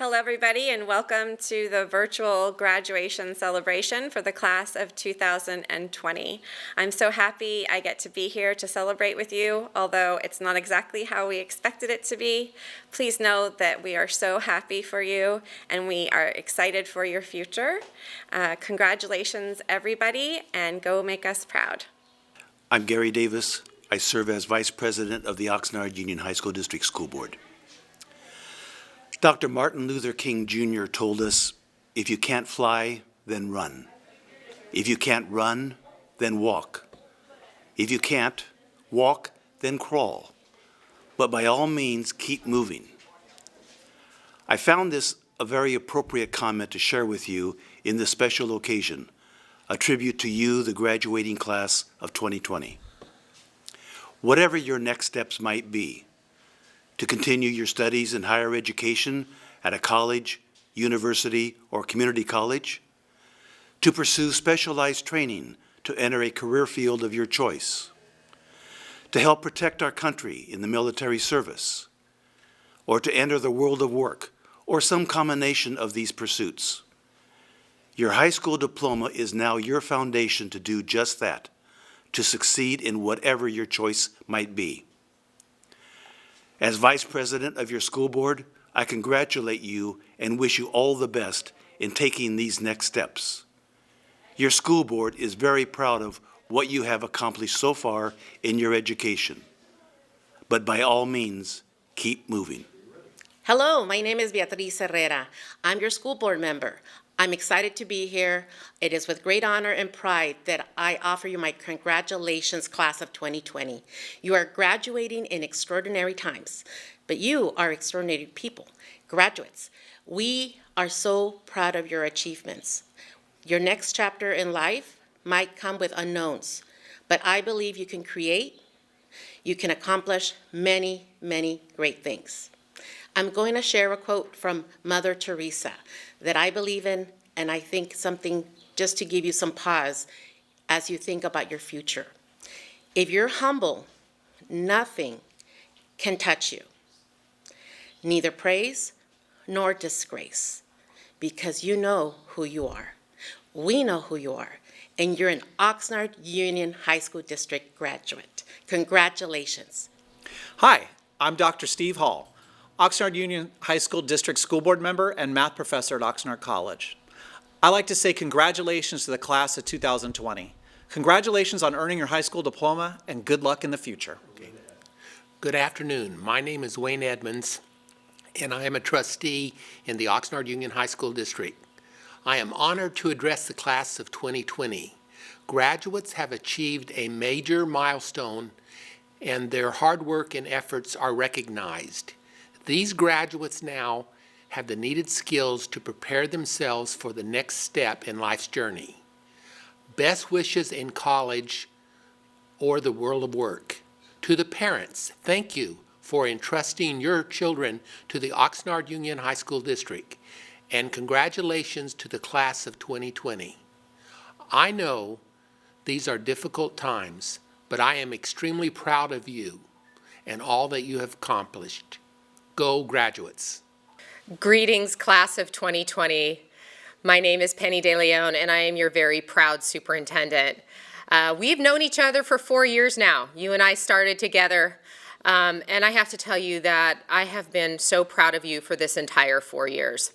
Hello, everybody, and welcome to the virtual graduation celebration for the class of 2020. I'm so happy I get to be here to celebrate with you, although it's not exactly how we expected it to be. Please know that we are so happy for you, and we are excited for your future. Congratulations, everybody, and go make us proud. I'm Gary Davis. I serve as Vice President of the Oxnard Union High School District School Board. Dr. Martin Luther King Jr. told us, if you can't fly, then run. If you can't run, then walk. If you can't walk, then crawl. But by all means, keep moving. I found this a very appropriate comment to share with you in this special occasion, a tribute to you, the graduating class of 2020. Whatever your next steps might be, to continue your studies in higher education at a college, university, or community college, to pursue specialized training to enter a career field of your choice, to help protect our country in the military service, or to enter the world of work, or some combination of these pursuits. Your high school diploma is now your foundation to do just that, to succeed in whatever your choice might be. As Vice President of your school board, I congratulate you and wish you all the best in taking these next steps. Your school board is very proud of what you have accomplished so far in your education. But by all means, keep moving. Hello, my name is Beatriz Herrera. I'm your school board member. I'm excited to be here. It is with great honor and pride that I offer you my congratulations, class of 2020. You are graduating in extraordinary times, but you are extraordinary people, graduates. We are so proud of your achievements. Your next chapter in life might come with unknowns, but I believe you can create, you can accomplish many, many great things. I'm going to share a quote from Mother Teresa that I believe in, and I think something just to give you some pause as you think about your future. If you're humble, nothing can touch you, neither praise nor disgrace, because you know who you are. We know who you are, and you're an Oxnard Union High School District graduate. Congratulations. Hi, I'm Dr. Steve Hall, Oxnard Union High School District School Board member and math professor at Oxnard College. I'd like to say congratulations to the class of 2020. Congratulations on earning your high school diploma, and good luck in the future. Good afternoon. My name is Wayne Edmonds, and I am a trustee in the Oxnard Union High School District. I am honored to address the class of 2020. Graduates have achieved a major milestone, and their hard work and efforts are recognized. These graduates now have the needed skills to prepare themselves for the next step in life's journey. Best wishes in college or the world of work. To the parents, thank you for entrusting your children to the Oxnard Union High School District, and congratulations to the class of 2020. I know these are difficult times, but I am extremely proud of you and all that you have accomplished. Go graduates. Greetings, class of 2020. My name is Penny De Leon, and I am your very proud superintendent. We've known each other for 4 years now. You and I started together, and I have to tell you that I have been so proud of you for this entire 4 years.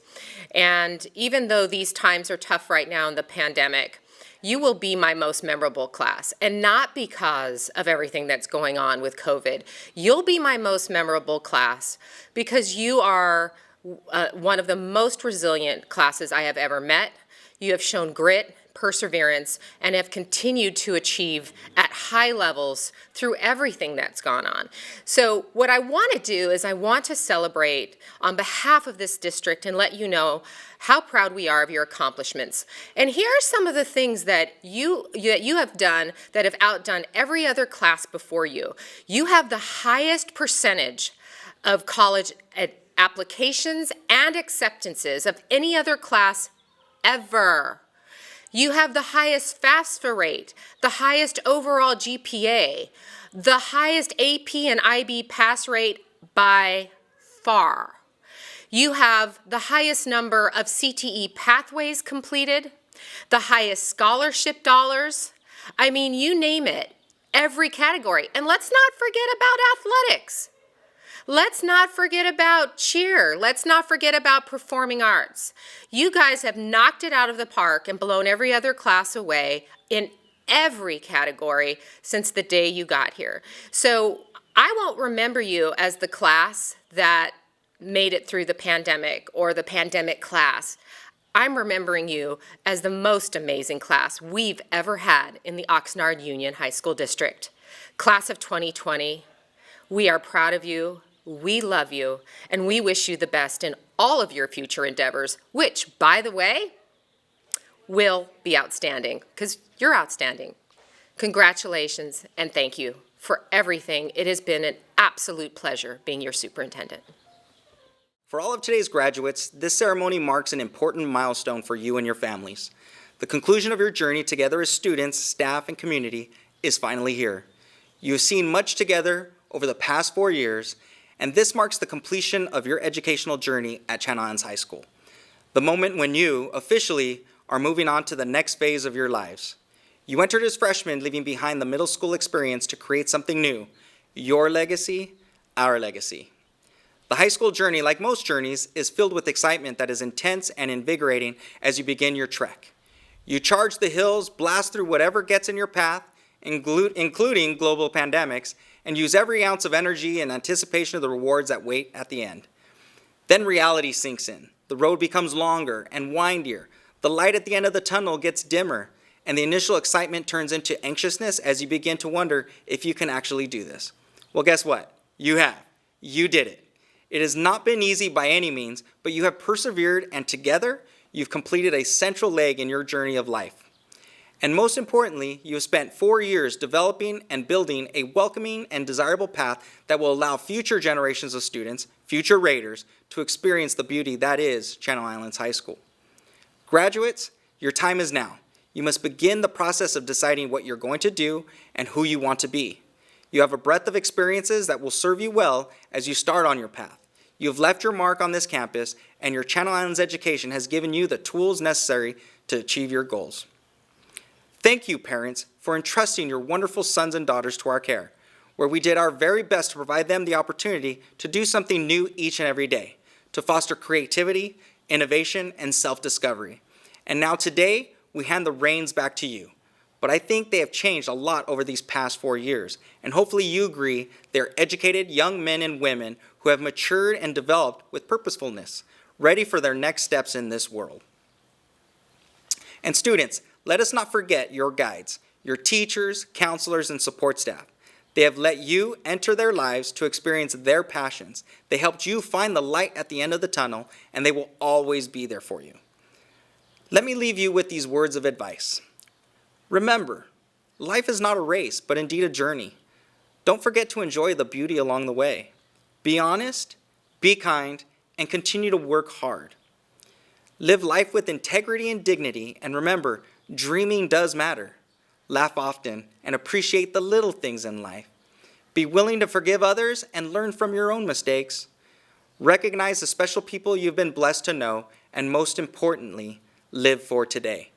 And even though these times are tough right now in the pandemic, you will be my most memorable class, and not because of everything that's going on with COVID. You'll be my most memorable class because you are one of the most resilient classes I have ever met. You have shown grit, perseverance, and have continued to achieve at high levels through everything that's gone on. So what I want to do is I want to celebrate on behalf of this district and let you know how proud we are of your accomplishments. And here are some of the things that you have done that have outdone every other class before you. You have the highest percentage of college applications and acceptances of any other class ever. You have the highest FAFSA rate, the highest overall GPA, the highest AP and IB pass rate by far. You have the highest number of CTE pathways completed, the highest scholarship dollars. I mean, you name it, every category. And let's not forget about athletics. Let's not forget about cheer. Let's not forget about performing arts. You guys have knocked it out of the park and blown every other class away in every category since the day you got here. So I won't remember you as the class that made it through the pandemic or the pandemic class. I'm remembering you as the most amazing class we've ever had in the Oxnard Union High School District. Class of 2020, we are proud of you, we love you, and we wish you the best in all of your future endeavors, which, by the way, will be outstanding, because you're outstanding. Congratulations, and thank you for everything. It has been an absolute pleasure being your superintendent. For all of today's graduates, this ceremony marks an important milestone for you and your families. The conclusion of your journey together as students, staff, and community is finally here. You have seen much together over the past 4 years, and this marks the completion of your educational journey at Channel Islands High School. The moment when you, officially, are moving on to the next phase of your lives. You entered as freshmen, leaving behind the middle school experience to create something new. Your legacy, our legacy. The high school journey, like most journeys, is filled with excitement that is intense and invigorating as you begin your trek. You charge the hills, blast through whatever gets in your path, including global pandemics, and use every ounce of energy in anticipation of the rewards that wait at the end. Then reality sinks in. The road becomes longer and windier. The light at the end of the tunnel gets dimmer, and the initial excitement turns into anxiousness as you begin to wonder if you can actually do this. Well, guess what? You have. You did it. It has not been easy by any means, but you have persevered, and together, you've completed a central leg in your journey of life. And most importantly, you have spent 4 years developing and building a welcoming and desirable path that will allow future generations of students, future Raiders, to experience the beauty that is Channel Islands High School. Graduates, your time is now. You must begin the process of deciding what you're going to do and who you want to be. You have a breadth of experiences that will serve you well as you start on your path. You have left your mark on this campus, and your Channel Islands education has given you the tools necessary to achieve your goals. Thank you, parents, for entrusting your wonderful sons and daughters to our care, where we did our very best to provide them the opportunity to do something new each and every day, to foster creativity, innovation, and self-discovery. And now today, we hand the reins back to you. But I think they have changed a lot over these past 4 years, and hopefully you agree they're educated young men and women who have matured and developed with purposefulness, ready for their next steps in this world. And students, let us not forget your guides, your teachers, counselors, and support staff. They have let you enter their lives to experience their passions. They helped you find the light at the end of the tunnel, and they will always be there for you. Let me leave you with these words of advice. Remember, life is not a race, but indeed a journey. Don't forget to enjoy the beauty along the way. Be honest, be kind, and continue to work hard. Live life with integrity and dignity, and remember, dreaming does matter. Laugh often and appreciate the little things in life. Be willing to forgive others and learn from your own mistakes. Recognize the special people you've been blessed to know, and most importantly, live for today.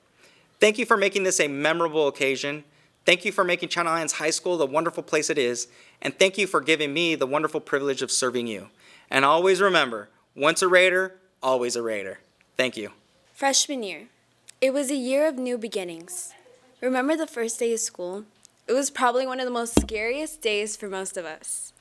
Thank you for making this a memorable occasion. Thank you for making Channel Islands High School the wonderful place it is, and thank you for giving me the wonderful privilege of serving you. And always remember, once a Raider, always a Raider. Thank you. Freshman year. It was a year of new beginnings. Remember the first day of school? It was probably one of the most scariest days for most of us.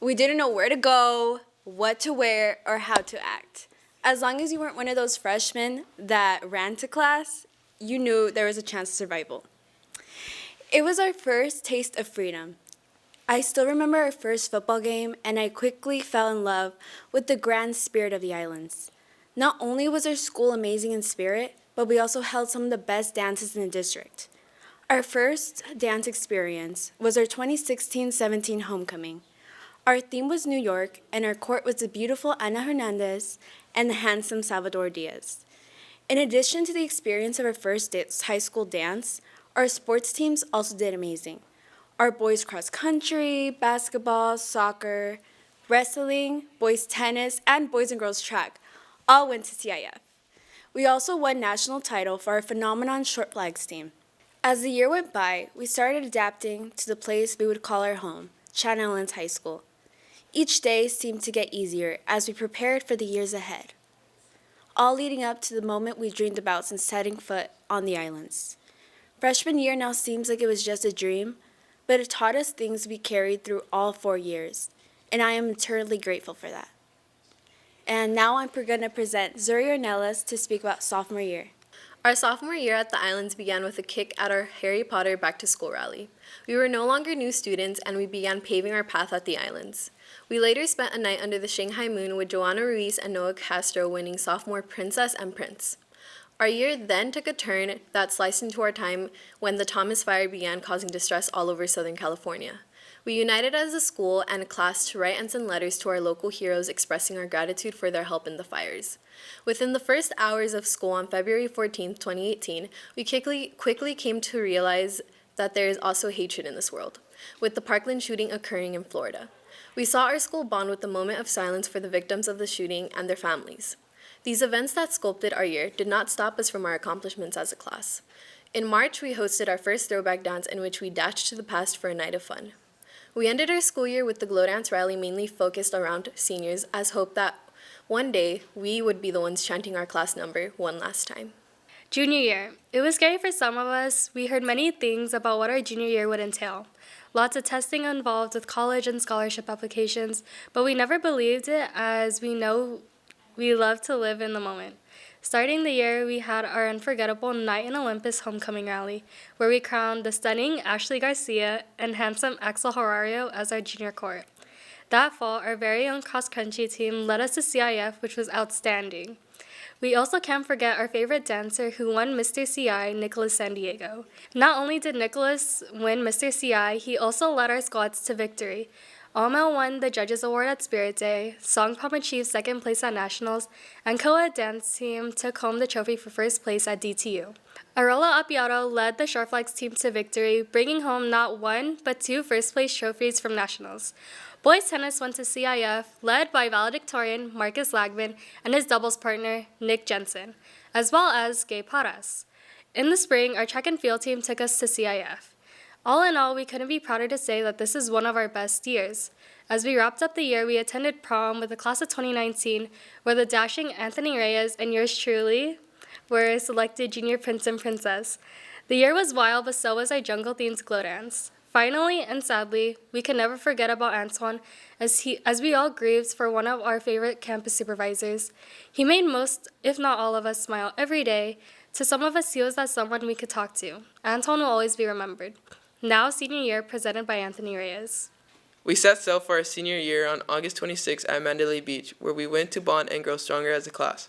We didn't know where to go, what to wear, or how to act. As long as you weren't one of those freshmen that ran to class, you knew there was a chance of survival. It was our first taste of freedom. I still remember our first football game, and I quickly fell in love with the grand spirit of the islands. Not only was our school amazing in spirit, but we also held some of the best dances in the district. Our first dance experience was our 2016-17 homecoming. Our theme was New York, and our court was the beautiful Ana Hernandez and the handsome Salvador Diaz. In addition to the experience of our first high school dance, our sports teams also did amazing. Our boys cross country, basketball, soccer, wrestling, boys tennis, and boys and girls track all went to CIF. We also won national title for our Phenomenon Short Flags team. As the year went by, we started adapting to the place we would call our home, Channel Islands High School. Each day seemed to get easier as we prepared for the years ahead, all leading up to the moment we dreamed about since setting foot on the islands. Freshman year now seems like it was just a dream, but it taught us things we carried through all 4 years, and I am eternally grateful for that. And now I'm going to present Zuri Ornelas to speak about sophomore year. Our sophomore year at the Islands began with a kick at our Harry Potter Back to School rally. We were no longer new students, and we began paving our path at the Islands. We later spent a night under the Shanghai moon with Joanna Ruiz and Noah Castro winning sophomore Princess and Prince. Our year then took a turn that sliced into our time when the Thomas Fire began causing distress all over Southern California. We united as a school and a class to write and send letters to our local heroes expressing our gratitude for their help in the fires. Within the first hours of school on February 14, 2018, we quickly came to realize that there is also hatred in this world, with the Parkland shooting occurring in Florida. We saw our school bond with the moment of silence for the victims of the shooting and their families. These events that sculpted our year did not stop us from our accomplishments as a class. In March, we hosted our first throwback dance in which we dashed to the past for a night of fun. We ended our school year with the Glow Dance rally mainly focused around seniors as hope that one day we would be the ones chanting our class number one last time. Junior year. It was scary for some of us. We heard many things about what our junior year would entail. Lots of testing involved with college and scholarship applications, but we never believed it as we know we love to live in the moment. Starting the year, we had our unforgettable Night in Olympus homecoming rally, where we crowned the stunning Ashley Garcia and handsome Axel Horario as our junior court. That fall, our very own cross-country team led us to CIF, which was outstanding. We also can't forget our favorite dancer who won Mr. CI, Nicholas San Diego. Not only did Nicholas win Mr. CI, he also led our squads to victory. Almel won the Judges Award at Spirit Day, Songpom achieved second place at Nationals, and Koa Dance Team took home the trophy for first place at DTU. Arola Apiato led the Short Flags team to victory, bringing home not one, but 2 first-place trophies from Nationals. Boys tennis went to CIF, led by valedictorian Marcus Lagman and his doubles partner, Nick Jensen, as well as Gabe Paras. In the spring, our track and field team took us to CIF. All in all, we couldn't be prouder to say that this is one of our best years. As we wrapped up the year, we attended prom with the class of 2019, where the dashing Anthony Reyes and yours truly were selected junior prince and princess. The year was wild, but so was our jungle-themed glow dance. Finally, and sadly, we can never forget about Antoine, as we all grieved for one of our favorite campus supervisors. He made most, if not all of us, smile every day. To some of us, he was that someone we could talk to. Antoine will always be remembered. Now, senior year, presented by Anthony Reyes. We set sail for our senior year on August 26 at Mandalay Beach, where we went to bond and grow stronger as a class.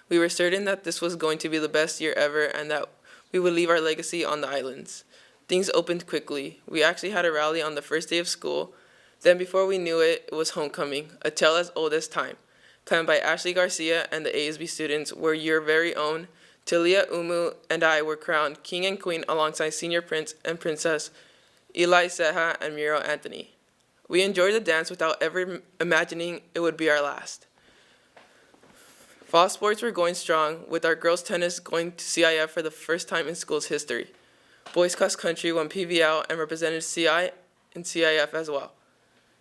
We were certain that this was going to be the best year ever and that we would leave our legacy on the islands. Things opened quickly. We actually had a rally on the first day of school. Then before we knew it, it was homecoming, a tale as old as time, planned by Ashley Garcia and the ASB students, where your very own Talia Umu and I were crowned king and queen alongside senior prince and princess Eli Seha and Muriel Anthony. We enjoyed the dance without ever imagining it would be our last. Fall sports were going strong, with our girls tennis going to CIF for the first time in school's history. Boys cross country won PVL and represented CI and CIF as well.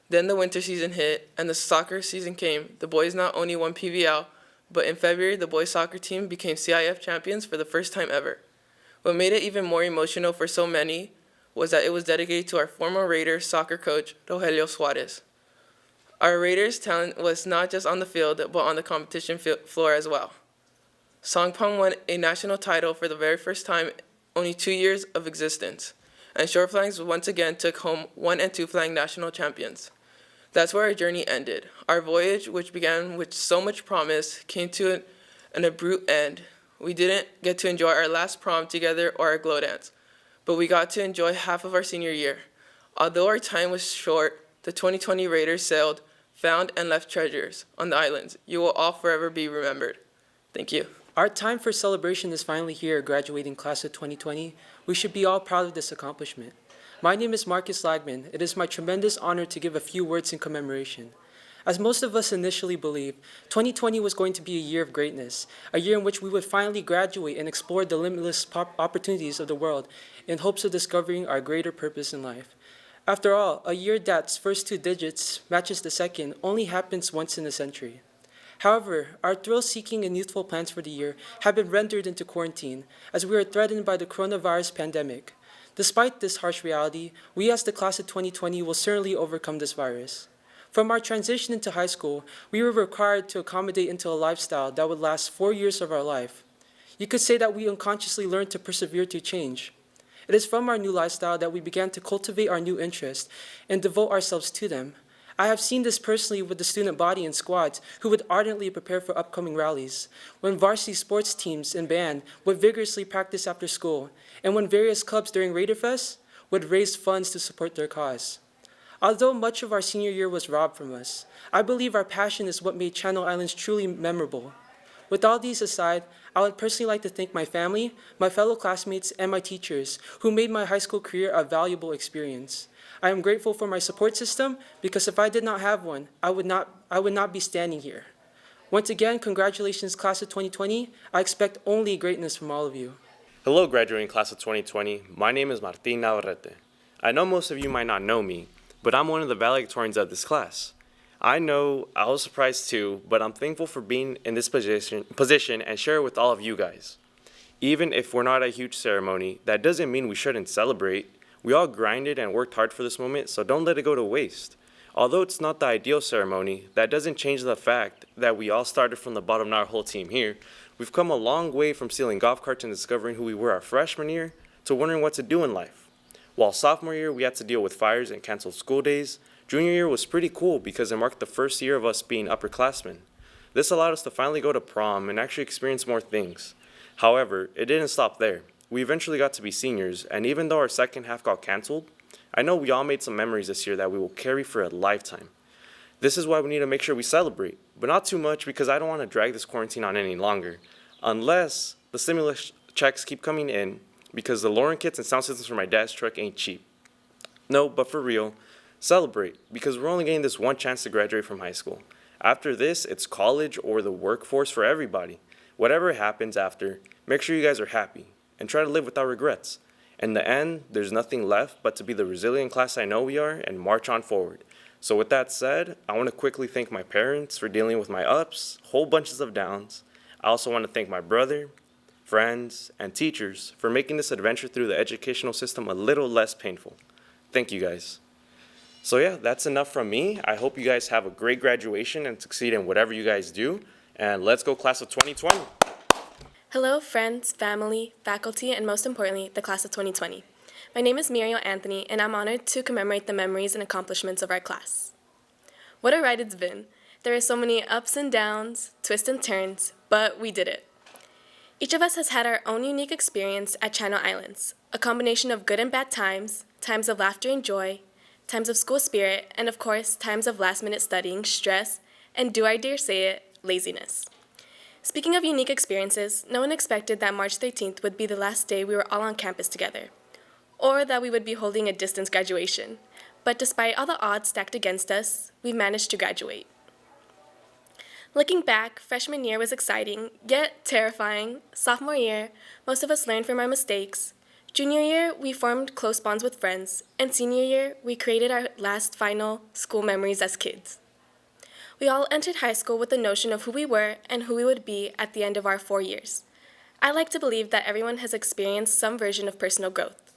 Then the winter season hit and the soccer season came. The boys not only won PVL, but in February, the boys soccer team became CIF champions for the first time ever. What made it even more emotional for so many was that it was dedicated to our former Raiders soccer coach, Rogelio Suarez. Our Raiders' talent was not just on the field, but on the competition floor as well. Songpom won a national title for the very first time in only 2 years of existence, and Short Flags once again took home 1 and 2 flag national champions. That's where our journey ended. Our voyage, which began with so much promise, came to an abrupt end. We didn't get to enjoy our last prom together or our glow dance, but we got to enjoy half of our senior year. Although our time was short, the 2020 Raiders sailed, found, and left treasures on the islands. You will all forever be remembered. Thank you. Our time for celebration is finally here, graduating class of 2020. We should be all proud of this accomplishment. My name is Marcus Lagman. It is my tremendous honor to give a few words in commemoration. As most of us initially believed, 2020 was going to be a year of greatness, a year in which we would finally graduate and explore the limitless opportunities of the world in hopes of discovering our greater purpose in life. After all, a year that's first two digits matches the second only happens once in a century. However, our thrill-seeking and youthful plans for the year have been rendered into quarantine as we are threatened by the coronavirus pandemic. Despite this harsh reality, we as the class of 2020 will certainly overcome this virus. From our transition into high school, we were required to accommodate into a lifestyle that would last 4 years of our life. You could say that we unconsciously learned to persevere through change. It is from our new lifestyle that we began to cultivate our new interests and devote ourselves to them. I have seen this personally with the student body and squads who would ardently prepare for upcoming rallies, when varsity sports teams and band would vigorously practice after school, and when various clubs during Raider Fest would raise funds to support their cause. Although much of our senior year was robbed from us, I believe our passion is what made Channel Islands truly memorable. With all these aside, I would personally like to thank my family, my fellow classmates, and my teachers who made my high school career a valuable experience. I am grateful for my support system because if I did not have one, I would not be standing here. Once again, congratulations, class of 2020. I expect only greatness from all of you. Hello, graduating class of 2020. My name is Martin Navarrete. I know most of you might not know me, but I'm one of the valedictorians of this class. I know I was surprised too, but I'm thankful for being in this position and share it with all of you guys. Even if we're not a huge ceremony, that doesn't mean we shouldn't celebrate. We all grinded and worked hard for this moment, so don't let it go to waste. Although it's not the ideal ceremony, that doesn't change the fact that we all started from the bottom, not our whole team here. We've come a long way from stealing golf carts and discovering who we were our freshman year to wondering what to do in life. While sophomore year, we had to deal with fires and canceled school days, junior year was pretty cool because it marked the first year of us being upperclassmen. This allowed us to finally go to prom and actually experience more things. However, it didn't stop there. We eventually got to be seniors, and even though our second half got canceled, I know we all made some memories this year that we will carry for a lifetime. This is why we need to make sure we celebrate, but not too much because I don't want to drag this quarantine on any longer, unless the stimulus checks keep coming in because the lowering kits and sound systems for my dad's truck ain't cheap. No, but for real, celebrate because we're only getting this one chance to graduate from high school. After this, it's college or the workforce for everybody. Whatever happens after, make sure you guys are happy and try to live without regrets. In the end, there's nothing left but to be the resilient class I know we are and march on forward. So with that said, I want to quickly thank my parents for dealing with my ups, whole bunches of downs. I also want to thank my brother, friends, and teachers for making this adventure through the educational system a little less painful. Thank you guys. So yeah, that's enough from me. I hope you guys have a great graduation and succeed in whatever you guys do. And let's go class of 2020. Hello, friends, family, faculty, and most importantly, the class of 2020. My name is Muriel Anthony, and I'm honored to commemorate the memories and accomplishments of our class. What a ride it's been. There are so many ups and downs, twists and turns, but we did it. Each of us has had our own unique experience at Channel Islands, a combination of good and bad times, times of laughter and joy, times of school spirit, and of course, times of last-minute studying, stress, and do I dare say it, laziness. Speaking of unique experiences, no one expected that March 13th would be the last day we were all on campus together, or that we would be holding a distance graduation. But despite all the odds stacked against us, we managed to graduate. Looking back, freshman year was exciting, yet terrifying. Sophomore year, most of us learned from our mistakes. Junior year, we formed close bonds with friends, and senior year, we created our last final school memories as kids. We all entered high school with the notion of who we were and who we would be at the end of our 4 years. I like to believe that everyone has experienced some version of personal growth.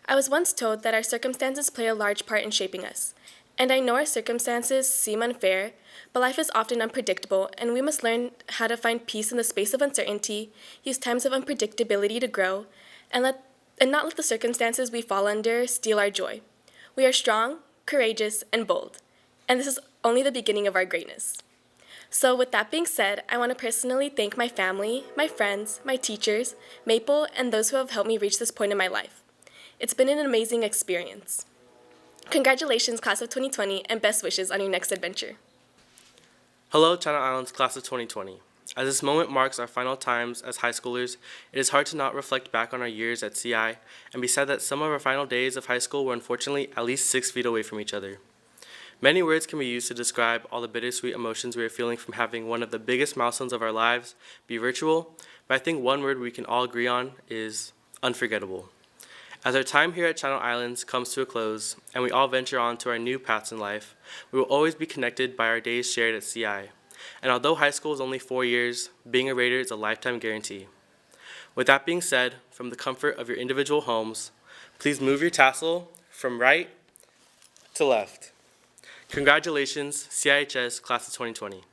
I was once told that our circumstances play a large part in shaping us, and I know our circumstances seem unfair, but life is often unpredictable, and we must learn how to find peace in the space of uncertainty, use times of unpredictability to grow, and not let the circumstances we fall under steal our joy. We are strong, courageous, and bold, and this is only the beginning of our greatness. So with that being said, I want to personally thank my family, my friends, my teachers, Maple, and those who have helped me reach this point in my life. It's been an amazing experience. Congratulations, class of 2020, and best wishes on your next adventure. Hello, Channel Islands class of 2020. As this moment marks our final times as high schoolers, it is hard to not reflect back on our years at CI and be sad that some of our final days of high school were unfortunately at least 6 feet away from each other. Many words can be used to describe all the bittersweet emotions we are feeling from having one of the biggest milestones of our lives be virtual, but I think one word we can all agree on is unforgettable. As our time here at Channel Islands comes to a close and we all venture on to our new paths in life, we will always be connected by our days shared at CI. And although high school is only 4 years, being a Raider is a lifetime guarantee. With that being said, from the comfort of your individual homes, please move your tassel from right to left. Congratulations, CIHS Class of 2020.